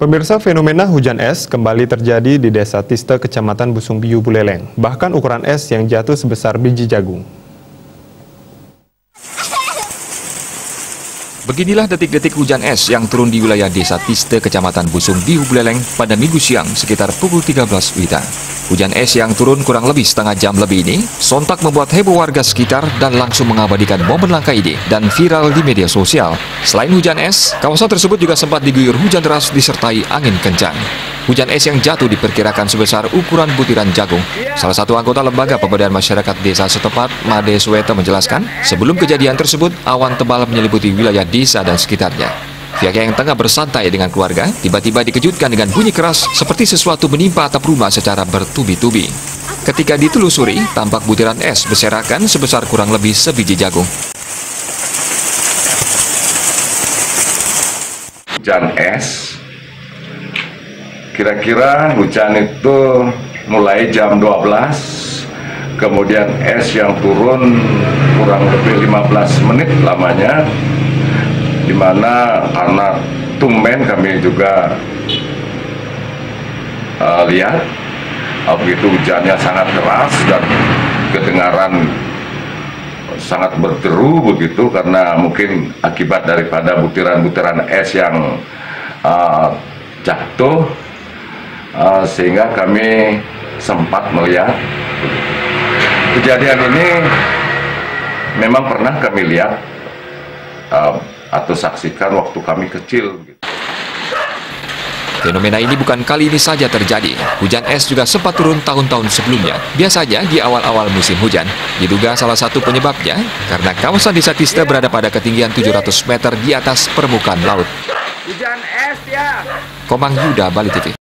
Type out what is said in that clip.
Pemirsa, fenomena hujan es kembali terjadi di Desa Tiste, Kecamatan Busungbiu, Buleleng. Bahkan ukuran es yang jatuh sebesar biji jagung. Beginilah detik-detik hujan es yang turun di wilayah Desa Tiste, Kecamatan Busungbiu, Buleleng pada Minggu siang sekitar pukul 13 WITA. Hujan es yang turun kurang lebih setengah jam lebih ini sontak membuat heboh warga sekitar dan langsung mengabadikan momen langka ini dan viral di media sosial. Selain hujan es, kawasan tersebut juga sempat diguyur hujan deras disertai angin kencang. Hujan es yang jatuh diperkirakan sebesar ukuran butiran jagung. Salah satu anggota lembaga pemberdayaan masyarakat desa setempat, Made Sweta, menjelaskan, sebelum kejadian tersebut, awan tebal menyelimuti wilayah desa dan sekitarnya. Pihaknya yang tengah bersantai dengan keluarga, tiba-tiba dikejutkan dengan bunyi keras seperti sesuatu menimpa atap rumah secara bertubi-tubi. Ketika ditelusuri, tampak butiran es berserakan sebesar kurang lebih sebiji jagung. Hujan es, kira-kira hujan itu mulai jam 12, kemudian es yang turun kurang lebih 15 menit lamanya, dimana karena tumben kami juga lihat begitu hujannya sangat keras dan kedengaran sangat berderu begitu, karena mungkin akibat daripada butiran-butiran es yang jatuh, sehingga kami sempat melihat kejadian ini. Memang pernah kami lihat atau saksikan waktu kami kecil. Fenomena ini bukan kali ini saja terjadi. Hujan es juga sempat turun tahun-tahun sebelumnya. Biasanya di awal-awal musim hujan. Diduga salah satu penyebabnya karena kawasan Desa Tiste berada pada ketinggian 700 meter di atas permukaan laut. Hujan es ya. Komang Yuda, Bali TV.